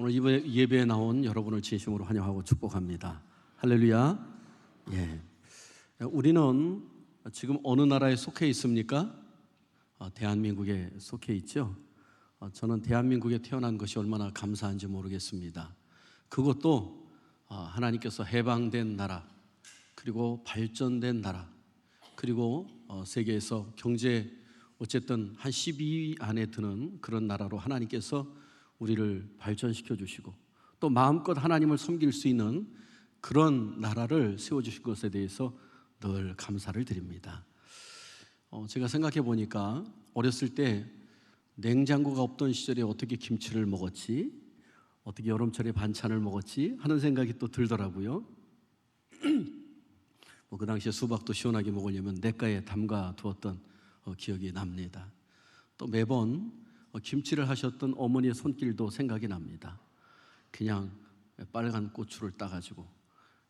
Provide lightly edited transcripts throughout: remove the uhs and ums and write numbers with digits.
오늘 예배에 나온 여러분을 진심으로 환영하고 축복합니다. 할렐루야. 예. 우리는 지금 어느 나라에 속해 있습니까? 대한민국에 속해 있죠. 저는 대한민국에 태어난 것이 얼마나 감사한지 모르겠습니다. 그것도 하나님께서 해방된 나라, 그리고 발전된 나라, 그리고 세계에서 경제 어쨌든 한 12위 안에 드는 그런 나라로 하나님께서 우리를 발전시켜 주시고 또 마음껏 하나님을 섬길 수 있는 그런 나라를 세워주신 것에 대해서 늘 감사를 드립니다. 제가 생각해 보니까 어렸을 때 냉장고가 없던 시절에 어떻게 김치를 먹었지, 어떻게 여름철에 반찬을 먹었지 하는 생각이 또 들더라고요. 그 당시에 수박도 시원하게 먹으려면 냇가에 담가 두었던 기억이 납니다. 또 매번 김치를 하셨던 어머니의 손길도 생각이 납니다. 그냥 빨간 고추를 따가지고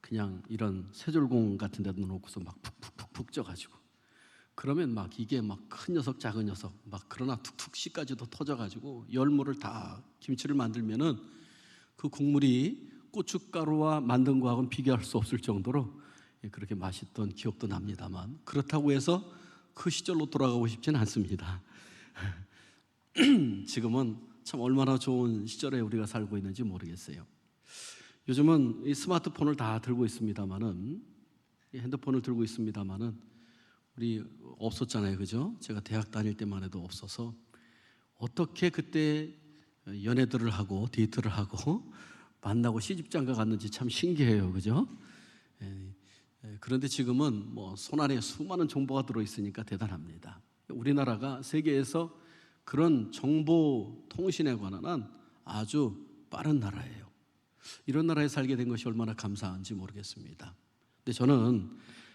그냥 이런 쇠졸공 같은 데다 놓고서 막 푹푹푹푹 쪄가지고 그러면 막 이게 막 큰 녀석 작은 녀석 막 그러나 툭툭 씨까지도 터져가지고 열무를 다 김치를 만들면은 그 국물이 고춧가루와 만든 거하고는 비교할 수 없을 정도로 그렇게 맛있던 기억도 납니다만 그렇다고 해서 그 시절로 돌아가고 싶지는 않습니다. 지금은 참 얼마나 좋은 시절에 우리가 살고 있는지 모르겠어요. 요즘은 이 스마트폰을 다 들고 있습니다만은 핸드폰을 들고 있습니다만은 우리 없었잖아요, 그죠? 제가 대학 다닐 때만 해도 없어서 어떻게 그때 연애들을 하고 데이트를 하고 만나고 시집장가 갔는지 참 신기해요, 그죠? 그런데 지금은 손안에 수많은 정보가 들어있으니까 대단합니다. 우리나라가 세계에서 그런 정보 통신에 관한 한 아주 빠른 나라예요. 이런 나라에 살게 된 것이 얼마나 감사한지 모르겠습니다. 근데 저는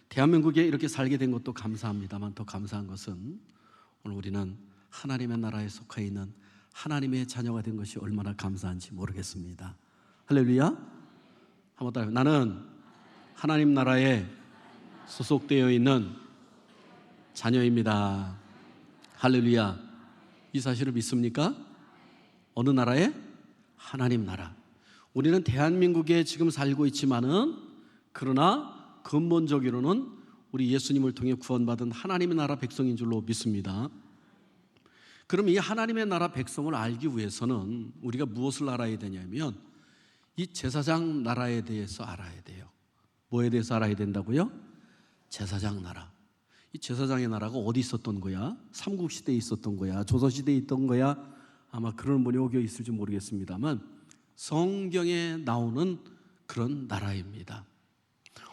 대한민국에 이렇게 살게 된 것도 감사합니다만 더 감사한 것은 오늘 우리는 하나님의 나라에 속해 있는 하나님의 자녀가 된 것이 얼마나 감사한지 모르겠습니다. 할렐루야. 한번 따라해요. 나는 하나님 나라에 소속되어 있는 자녀입니다. 할렐루야. 이 사실을 믿습니까? 어느 나라에? 하나님 나라. 우리는 대한민국에 지금 살고 있지만은 그러나 근본적으로는 우리 예수님을 통해 구원받은 하나님의 나라 백성인 줄로 믿습니다. 그럼 이 하나님의 나라 백성을 알기 위해서는 우리가 무엇을 알아야 되냐면 이 제사장 나라에 대해서 알아야 돼요. 뭐에 대해서 알아야 된다고요? 제사장 나라. 이 제사장의 나라가 어디 있었던 거야? 삼국시대에 있었던 거야? 조선시대에 있던 거야? 아마 그런 분이 오겨 있을지 모르겠습니다만 성경에 나오는 그런 나라입니다.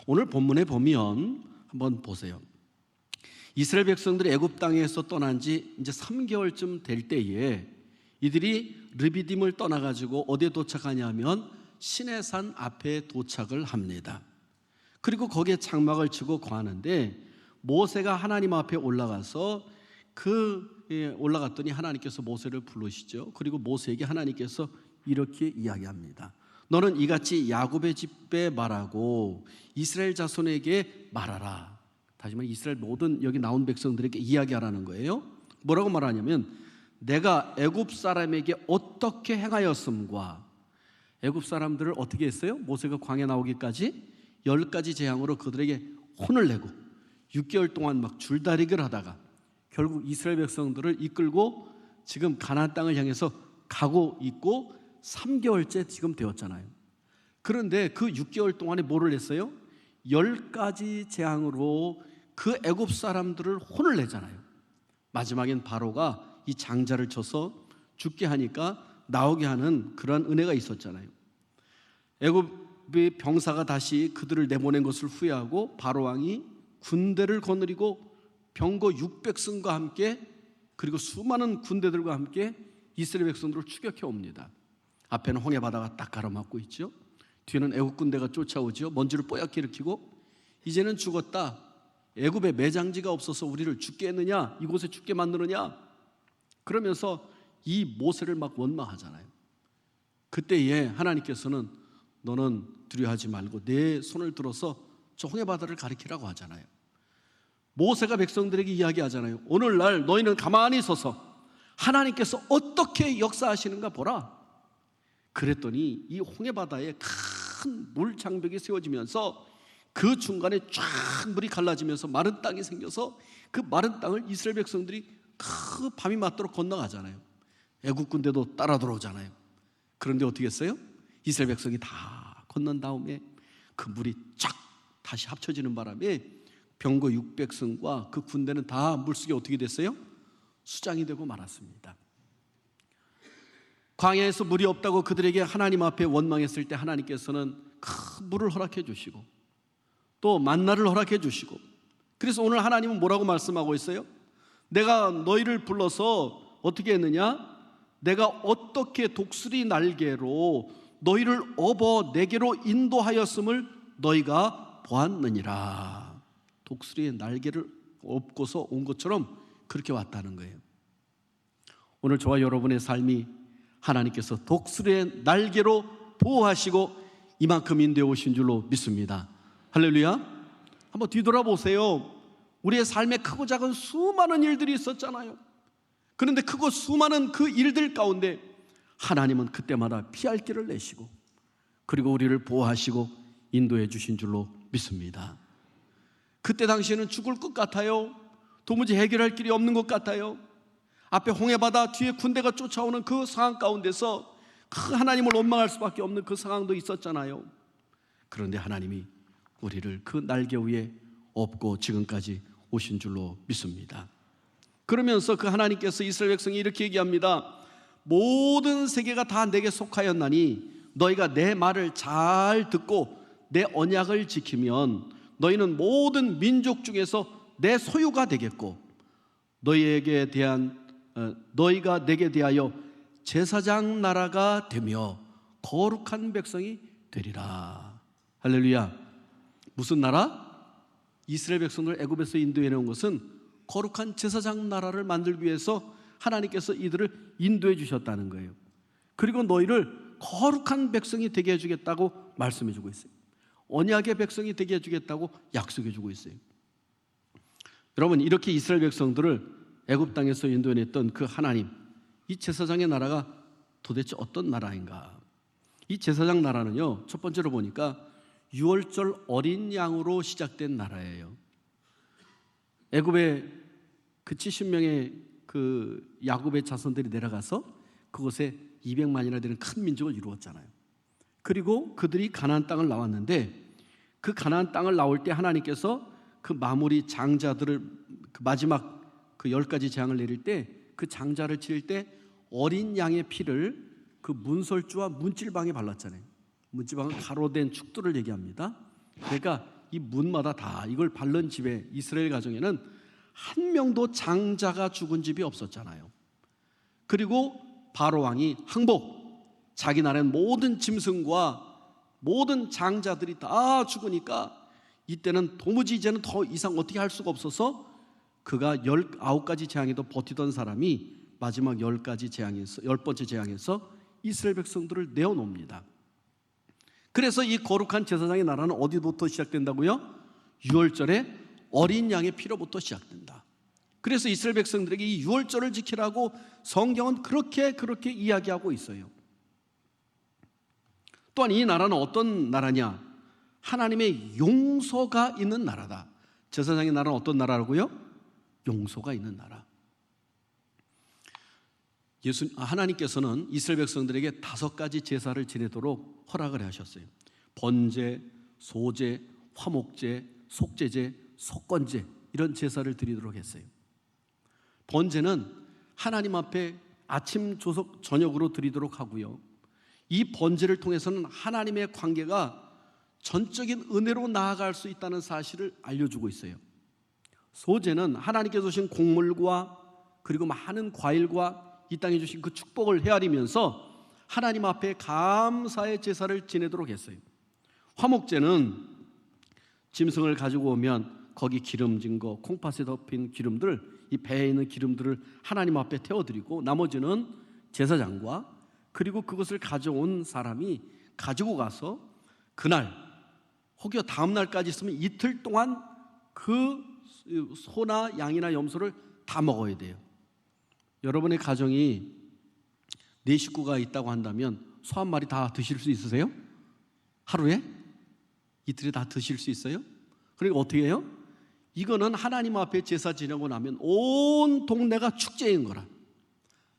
오늘 본문에 보면 한번 보세요. 이스라엘 백성들이 애굽 땅에서 떠난 지 이제 3개월쯤 될 때에 이들이 르비딤을 떠나가지고 어디에 도착하냐면 시내산 앞에 도착을 합니다. 그리고 거기에 장막을 치고 거하는데 모세가 하나님 앞에 올라가서 올라갔더니 하나님께서 모세를 부르시죠. 그리고 모세에게 하나님께서 이렇게 이야기합니다. 너는 이같이 야곱의 집에 말하고 이스라엘 자손에게 말하라. 다시 말해 이스라엘 모든 여기 나온 백성들에게 이야기하라는 거예요. 뭐라고 말하냐면 내가 애굽 사람에게 어떻게 행하였음과 애굽 사람들을 어떻게 했어요? 모세가 광야 나오기까지 10가지 재앙으로 그들에게 혼을 내고 6개월 동안 막 줄다리기를 하다가 결국 이스라엘 백성들을 이끌고 지금 가나안 땅을 향해서 가고 있고 3개월째 지금 되었잖아요. 그런데 그 6개월 동안에 뭐를 했어요? 10가지 재앙으로 그 애굽 사람들을 혼을 내잖아요. 마지막엔 바로가 이 장자를 쳐서 죽게 하니까 나오게 하는 그러한 은혜가 있었잖아요. 애굽의 병사가 다시 그들을 내보낸 것을 후회하고 바로 왕이 군대를 거느리고 병거 600승과 함께 그리고 수많은 군대들과 함께 이스라엘 백성들을 추격해 옵니다. 앞에는 홍해 바다가 딱 가로막고 있죠. 뒤에는 애굽 군대가 쫓아오죠. 먼지를 뽀얗게 일으키고 이제는 죽었다. 애굽에 매장지가 없어서 우리를 죽게 했느냐, 이곳에 죽게 만드느냐 그러면서 이 모세를 막 원망하잖아요. 그때에 하나님께서는 너는 두려워하지 말고 내 손을 들어서 저 홍해 바다를 가리키라고 하잖아요. 모세가 백성들에게 이야기하잖아요. 오늘날 너희는 가만히 서서 하나님께서 어떻게 역사하시는가 보라. 그랬더니 이 홍해바다에 큰 물장벽이 세워지면서 그 중간에 쫙 물이 갈라지면서 마른 땅이 생겨서 그 마른 땅을 이스라엘 백성들이 그 밤이 맞도록 건너가잖아요. 애국 군대도 따라 들어오잖아요. 그런데 어떻게 했어요? 이스라엘 백성이 다 건넌 다음에 그 물이 쫙 다시 합쳐지는 바람에 병거 600승과 그 군대는 다 물속에 어떻게 됐어요? 수장이 되고 말았습니다. 광야에서 물이 없다고 그들에게 하나님 앞에 원망했을 때 하나님께서는 큰 물을 허락해 주시고 또 만나를 허락해 주시고, 그래서 오늘 하나님은 뭐라고 말씀하고 있어요? 내가 너희를 불러서 어떻게 했느냐? 내가 어떻게 독수리 날개로 너희를 업어 내게로 인도하였음을 너희가 보았느니라. 독수리의 날개를 업고서 온 것처럼 그렇게 왔다는 거예요. 오늘 저와 여러분의 삶이 하나님께서 독수리의 날개로 보호하시고 이만큼 인도해 오신 줄로 믿습니다. 할렐루야. 한번 뒤돌아보세요. 우리의 삶에 크고 작은 수많은 일들이 있었잖아요. 그런데 크고 수많은 그 일들 가운데 하나님은 그때마다 피할 길을 내시고 그리고 우리를 보호하시고 인도해 주신 줄로 믿습니다. 그때 당시에는 죽을 것 같아요. 도무지 해결할 길이 없는 것 같아요. 앞에 홍해바다, 뒤에 군대가 쫓아오는 그 상황 가운데서 그 하나님을 원망할 수밖에 없는 그 상황도 있었잖아요. 그런데 하나님이 우리를 그 날개 위에 업고 지금까지 오신 줄로 믿습니다. 그러면서 그 하나님께서 이스라엘 백성이 이렇게 얘기합니다. 모든 세계가 다 내게 속하였나니 너희가 내 말을 잘 듣고 내 언약을 지키면 너희는 모든 민족 중에서 내 소유가 되겠고 너희가 내게 대하여 제사장 나라가 되며 거룩한 백성이 되리라. 할렐루야. 무슨 나라? 이스라엘 백성들 애굽에서 인도해 내온 것은 거룩한 제사장 나라를 만들기 위해서 하나님께서 이들을 인도해 주셨다는 거예요. 그리고 너희를 거룩한 백성이 되게 해주겠다고 말씀해 주고 있어요. 언약의 백성이 되게 해주겠다고 약속해 주고 있어요. 여러분, 이렇게 이스라엘 백성들을 애굽 땅에서 인도해냈던 그 하나님, 이 제사장의 나라가 도대체 어떤 나라인가? 이 제사장 나라는요, 첫 번째로 보니까 유월절 어린 양으로 시작된 나라예요. 애굽에 그 70명의 그 야곱의 자손들이 내려가서 그곳에 200만이나 되는 큰 민족을 이루었잖아요. 그리고 그들이 가나안 땅을 나왔는데 그 가나안 땅을 나올 때 하나님께서 그 마무리 장자들을 그 마지막 그 10가지 재앙을 내릴 때 그 장자를 치를 때 어린 양의 피를 그 문설주와 문질방에 발랐잖아요. 문질방은 가로된 축도를 얘기합니다. 그러니까 이 문마다 다 이걸 바른 집에 이스라엘 가정에는 한 명도 장자가 죽은 집이 없었잖아요. 그리고 바로 왕이 항복, 자기 나라의 모든 짐승과 모든 장자들이 다 죽으니까 이때는 도무지 이제는 더 이상 어떻게 할 수가 없어서 그가 19가지 재앙에도 버티던 사람이 마지막 10가지 재앙에서 10번째 재앙에서 이스라엘 백성들을 내어놓습니다. 그래서 이 거룩한 제사장의 나라는 어디부터 시작된다고요? 유월절에 어린 양의 피로부터 시작된다. 그래서 이스라엘 백성들에게 이 유월절을 지키라고 성경은 그렇게 이야기하고 있어요. 또한 이 나라는 어떤 나라냐? 하나님의 용서가 있는 나라다. 제사장의 나라는 어떤 나라라고요? 용서가 있는 나라. 하나님께서는 이스라엘 백성들에게 5가지 제사를 지내도록 허락을 하셨어요. 번제, 소제, 화목제, 속죄제, 속건제, 이런 제사를 드리도록 했어요. 번제는 하나님 앞에 아침, 조석, 저녁으로 드리도록 하고요. 이 번제를 통해서는 하나님의 관계가 전적인 은혜로 나아갈 수 있다는 사실을 알려주고 있어요. 소제는 하나님께서 주신 곡물과 그리고 많은 과일과 이 땅에 주신 그 축복을 헤아리면서 하나님 앞에 감사의 제사를 지내도록 했어요. 화목제는 짐승을 가지고 오면 거기 기름진 거, 콩팥에 덮인 기름들, 이 배에 있는 기름들을 하나님 앞에 태워드리고 나머지는 제사장과 그리고 그것을 가져온 사람이 가지고 가서 그날 혹여 다음 날까지 있으면 이틀 동안 그 소나 양이나 염소를 다 먹어야 돼요. 여러분의 가정이 4 식구가 있다고 한다면 소 한 마리 다 드실 수 있으세요? 하루에? 이틀에 다 드실 수 있어요? 그러니까 어떻게 해요? 이거는 하나님 앞에 제사 지내고 나면 온 동네가 축제인 거라.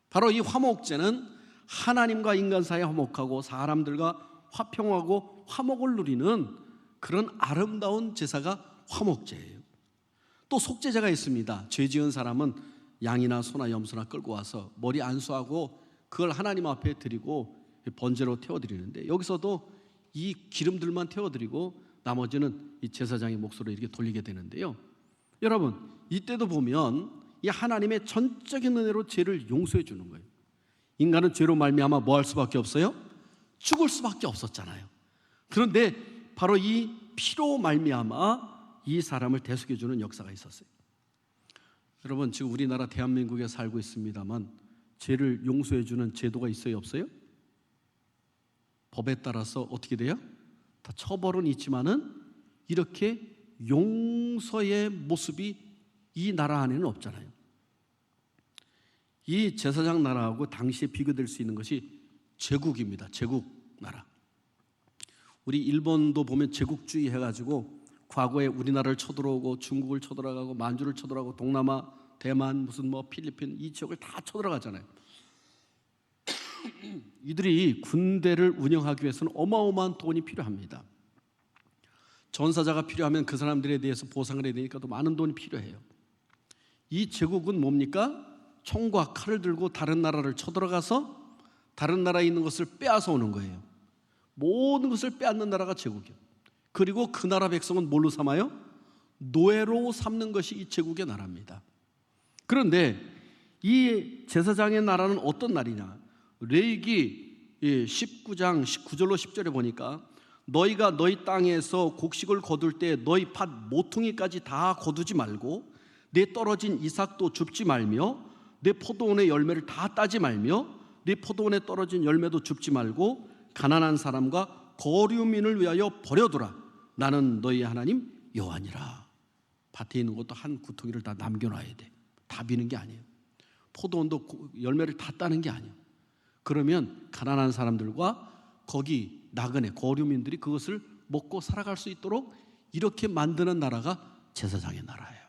바로 이 화목제는 하나님과 인간 사이에 화목하고 사람들과 화평하고 화목을 누리는 그런 아름다운 제사가 화목제예요. 또 속죄제가 있습니다. 죄 지은 사람은 양이나 소나 염소나 끌고 와서 머리 안수하고 그걸 하나님 앞에 드리고 번제로 태워드리는데, 여기서도 이 기름들만 태워드리고 나머지는 이 제사장의 몫으로 이렇게 돌리게 되는데요. 여러분, 이때도 보면 이 하나님의 전적인 은혜로 죄를 용서해 주는 거예요. 인간은 죄로 말미암아 뭐 할 수밖에 없어요? 죽을 수밖에 없었잖아요. 그런데 바로 이 피로 말미암아 이 사람을 대속해 주는 역사가 있었어요. 여러분, 지금 우리나라 대한민국에 살고 있습니다만 죄를 용서해 주는 제도가 있어요, 없어요? 법에 따라서 어떻게 돼요? 다 처벌은 있지만은 이렇게 용서의 모습이 이 나라 안에는 없잖아요. 이 제사장 나라하고 당시에 비교될 수 있는 것이 제국입니다. 제국 나라. 우리 일본도 보면 제국주의 해가지고 과거에 우리나라를 쳐들어오고 중국을 쳐들어가고 만주를 쳐들어가고 동남아, 대만, 무슨 뭐 필리핀 이 지역을 다 쳐들어가잖아요. 이들이 군대를 운영하기 위해서는 어마어마한 돈이 필요합니다. 전사자가 필요하면 그 사람들에 대해서 보상을 해야 되니까 또 많은 돈이 필요해요. 이 제국은 뭡니까? 총과 칼을 들고 다른 나라를 쳐들어가서 다른 나라에 있는 것을 빼앗아 오는 거예요. 모든 것을 빼앗는 나라가 제국이에요. 그리고 그 나라 백성은 뭘로 삼아요? 노예로 삼는 것이 이 제국의 나라입니다. 그런데 이 제사장의 나라는 어떤 나라냐? 레위기 19장 19절로 10절에 보니까 너희가 너희 땅에서 곡식을 거둘 때 너희 밭 모퉁이까지 다 거두지 말고 내 떨어진 이삭도 줍지 말며 내 포도원의 열매를 다 따지 말며 내 포도원에 떨어진 열매도 줍지 말고 가난한 사람과 거류민을 위하여 버려두라. 나는 너희 하나님 여호와니라. 밭에 있는 것도 한 구덩이를 다 남겨놔야 돼. 다 비는 게 아니에요. 포도원도 열매를 다 따는 게 아니에요. 그러면 가난한 사람들과 거기 나그네 거류민들이 그것을 먹고 살아갈 수 있도록 이렇게 만드는 나라가 제사장의 나라예요.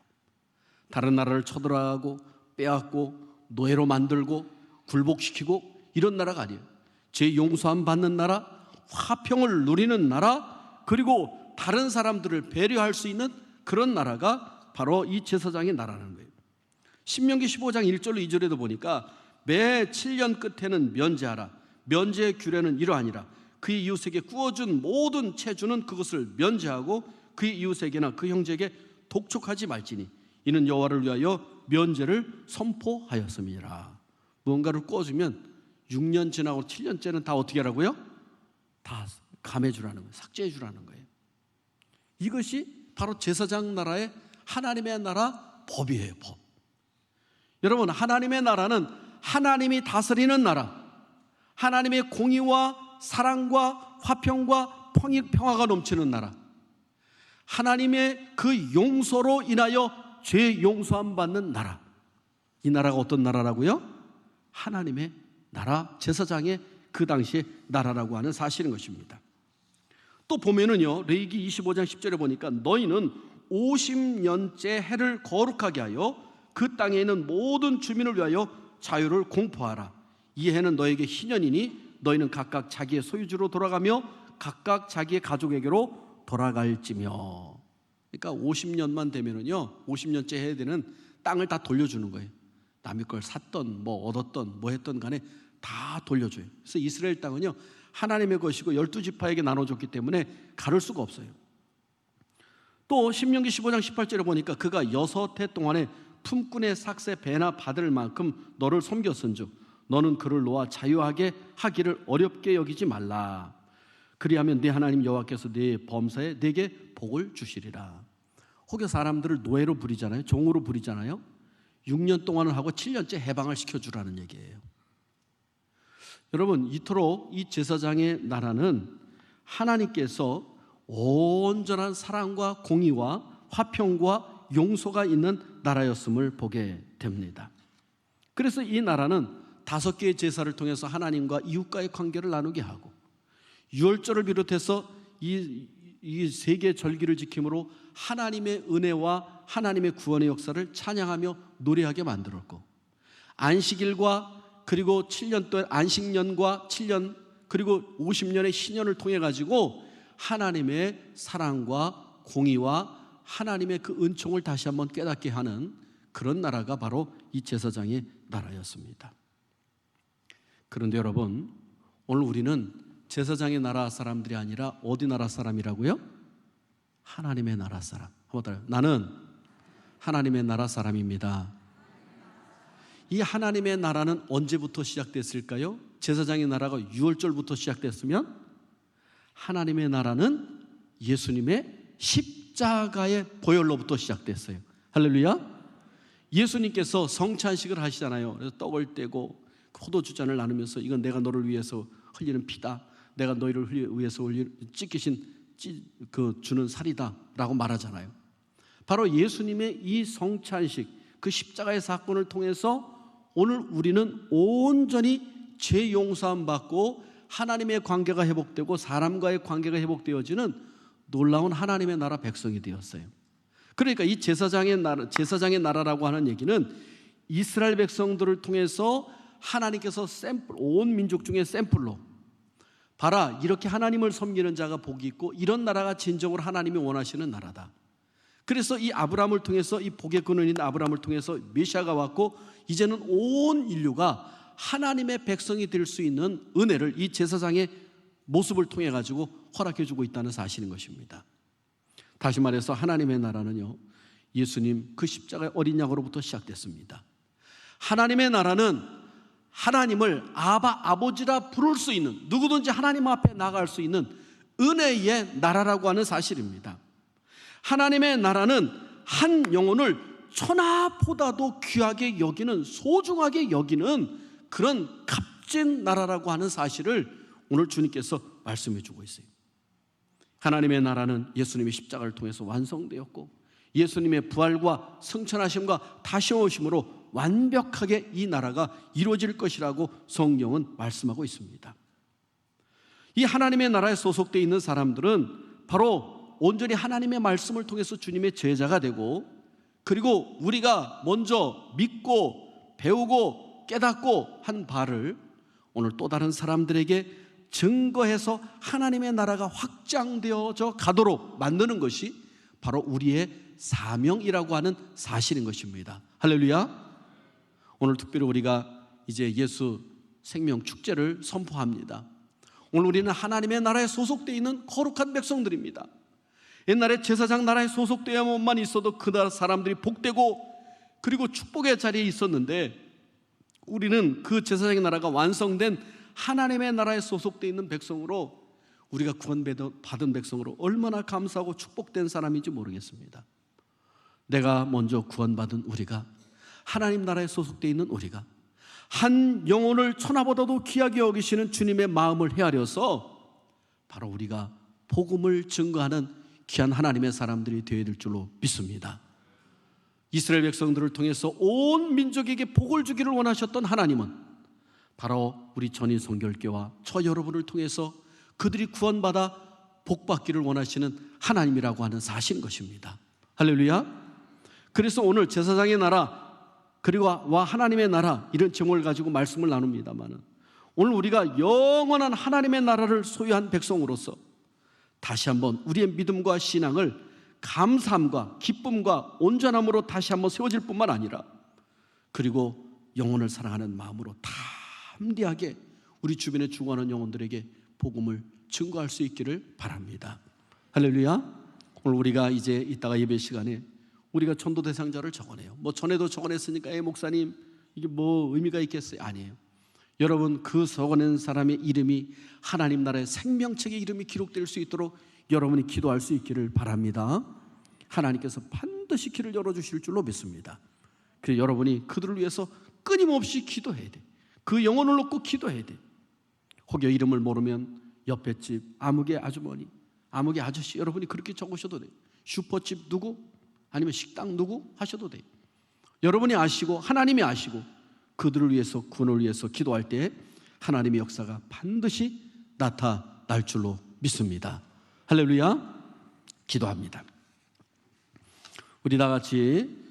다른 나라를 쳐들어가고 빼앗고 노예로 만들고 굴복시키고 이런 나라가 아니에요. 죄 용서함 받는 나라, 화평을 누리는 나라, 그리고 다른 사람들을 배려할 수 있는 그런 나라가 바로 이 제사장의 나라라는 거예요. 신명기 15장 1절로 2절에도 보니까 매 7년 끝에는 면제하라. 면제의 규례는 이러하니라. 그의 이웃에게 구워준 모든 채주는 그것을 면제하고 그의 이웃에게나 그 형제에게 독촉하지 말지니 이는 여호와를 위하여 면제를 선포하였음이라. 무언가를 구워주면 6년 지나고 7년째는 다 어떻게 하라고요? 다 감해주라는 거예요. 삭제해주라는 거예요. 이것이 바로 제사장 나라의 하나님의 나라 법이에요. 법. 여러분, 하나님의 나라는 하나님이 다스리는 나라, 하나님의 공의와 사랑과 화평과 평화가 넘치는 나라, 하나님의 그 용서로 인하여 죄 용서함 받는 나라. 이 나라가 어떤 나라라고요? 하나님의 나라, 제사장의 그 당시의 나라라고 하는 사실인 것입니다. 또 보면은요, 레위기 25장 10절에 보니까 너희는 50년째 해를 거룩하게 하여 그 땅에 있는 모든 주민을 위하여 자유를 공포하라. 이 해는 너에게 희년이니 너희는 각각 자기의 소유주로 돌아가며 각각 자기의 가족에게로 돌아갈지며. 그러니까 50년만 되면은요, 50년째 해야 되는 땅을 다 돌려주는 거예요. 남의 걸 샀던 뭐 얻었던 뭐 했던 간에 다 돌려줘요. 그래서 이스라엘 땅은요, 하나님의 것이고 12지파에게 나눠줬기 때문에 가를 수가 없어요. 또 신명기 15장 18절에 보니까 그가 6해 동안에 품꾼의 삭새 배나 받을 만큼 너를 섬겼은즉 너는 그를 놓아 자유하게 하기를 어렵게 여기지 말라. 그리하면 네 하나님 여호와께서 네 범사에 네게 복을 주시리라. 혹여 사람들을 노예로 부리잖아요. 종으로 부리잖아요. 6년 동안을 하고 7년째 해방을 시켜주라는 얘기예요. 여러분, 이토록 이 제사장의 나라는 하나님께서 온전한 사랑과 공의와 화평과 용서가 있는 나라였음을 보게 됩니다. 그래서 이 나라는 5개의 제사를 통해서 하나님과 이웃과의 관계를 나누게 하고, 유월절을 비롯해서 이 3개의 절기를 지킴으로 하나님의 은혜와 하나님의 구원의 역사를 찬양하며 노래하게 만들었고, 안식일과 그리고 7년 동안 안식년과 7년 그리고 50년의 신년을 통해 가지고 하나님의 사랑과 공의와 하나님의 그 은총을 다시 한번 깨닫게 하는 그런 나라가 바로 이 제사장의 나라였습니다. 그런데 여러분, 오늘 우리는 제사장의 나라 사람들이 아니라 어디 나라 사람이라고요? 하나님의 나라 사람. 한번 따라요. 나는 하나님의 나라 사람입니다. 이 하나님의 나라는 언제부터 시작됐을까요? 제사장의 나라가 유월절부터 시작됐으면 하나님의 나라는 예수님의 십자가의 보혈로부터 시작됐어요. 할렐루야. 예수님께서 성찬식을 하시잖아요. 그래서 떡을 떼고 포도주잔을 나누면서 이건 내가 너를 위해서 흘리는 피다, 내가 너희를 위해서 찢기신 주는 살이다 라고 말하잖아요. 바로 예수님의 이 성찬식, 그 십자가의 사건을 통해서 오늘 우리는 온전히 죄 용서함 받고 하나님의 관계가 회복되고 사람과의 관계가 회복되어지는 놀라운 하나님의 나라 백성이 되었어요. 그러니까 이 제사장의 나라라고 하는 얘기는 이스라엘 백성들을 통해서 하나님께서 온 민족 중에 샘플로 봐라, 이렇게 하나님을 섬기는 자가 복이 있고 이런 나라가 진정으로 하나님이 원하시는 나라다. 그래서 이 아브라함을 통해서, 이 복의 근원인 아브라함을 통해서 메시아가 왔고 이제는 온 인류가 하나님의 백성이 될 수 있는 은혜를 이 제사장의 모습을 통해 가지고 허락해 주고 있다는 사실인 것입니다. 다시 말해서 하나님의 나라는요, 예수님 그 십자가의 어린 양으로부터 시작됐습니다. 하나님의 나라는 하나님을 아버지라 부를 수 있는, 누구든지 하나님 앞에 나갈 수 있는 은혜의 나라라고 하는 사실입니다. 하나님의 나라는 한 영혼을 천하보다도 귀하게 여기는, 소중하게 여기는 그런 값진 나라라고 하는 사실을 오늘 주님께서 말씀해 주고 있어요. 하나님의 나라는 예수님의 십자가를 통해서 완성되었고 예수님의 부활과 승천하심과 다시 오심으로 완벽하게 이 나라가 이루어질 것이라고 성경은 말씀하고 있습니다. 이 하나님의 나라에 소속되어 있는 사람들은 바로 온전히 하나님의 말씀을 통해서 주님의 제자가 되고, 그리고 우리가 먼저 믿고 배우고 깨닫고 한 바를 오늘 또 다른 사람들에게 증거해서 하나님의 나라가 확장되어져 가도록 만드는 것이 바로 우리의 사명이라고 하는 사실인 것입니다. 할렐루야. 오늘 특별히 우리가 이제 예수 생명 축제를 선포합니다. 오늘 우리는 하나님의 나라에 소속되어 있는 거룩한 백성들입니다. 옛날에 제사장 나라에 소속되어야만 있어도 그 나라 사람들이 복되고 그리고 축복의 자리에 있었는데, 우리는 그 제사장의 나라가 완성된 하나님의 나라에 소속되어 있는 백성으로, 우리가 구원받은 백성으로 얼마나 감사하고 축복된 사람인지 모르겠습니다. 내가 먼저 구원받은 우리가, 하나님 나라에 소속되어 있는 우리가 한 영혼을 천하보다도 귀하게 여기시는 주님의 마음을 헤아려서 바로 우리가 복음을 증거하는 귀한 하나님의 사람들이 되어야 될 줄로 믿습니다. 이스라엘 백성들을 통해서 온 민족에게 복을 주기를 원하셨던 하나님은 바로 우리 전인 성결교와 저 여러분을 통해서 그들이 구원받아 복받기를 원하시는 하나님이라고 하는 사실인 것입니다. 할렐루야. 그래서 오늘 제사장의 나라 그리고 하나님의 나라, 이런 제목을 가지고 말씀을 나눕니다만, 오늘 우리가 영원한 하나님의 나라를 소유한 백성으로서 다시 한번 우리의 믿음과 신앙을 감사함과 기쁨과 온전함으로 다시 한번 세워질 뿐만 아니라, 그리고 영혼을 사랑하는 마음으로 담대하게 우리 주변에 죽어가는 영혼들에게 복음을 증거할 수 있기를 바랍니다. 할렐루야. 오늘 우리가 이제 이따가 예배 시간에 우리가 전도 대상자를 적어내요. 전에도 적어냈으니까 목사님 이게 의미가 있겠어요? 아니에요. 여러분, 그 적어낸 사람의 이름이 하나님 나라의 생명책의 이름이 기록될 수 있도록 여러분이 기도할 수 있기를 바랍니다. 하나님께서 반드시 길을 열어주실 줄로 믿습니다. 그래서 여러분이 그들을 위해서 끊임없이 기도해야 돼. 그 영혼을 놓고 기도해야 돼. 혹여 이름을 모르면 옆에 집 아무개 아주머니, 아무개 아저씨, 여러분이 그렇게 적으셔도 돼요. 슈퍼집 누구? 아니면 식당 누구? 하셔도 돼요. 여러분이 아시고 하나님이 아시고 그들을 위해서, 구원을 위해서 기도할 때 하나님의 역사가 반드시 나타날 줄로 믿습니다. 할렐루야. 기도합니다. 우리 다 같이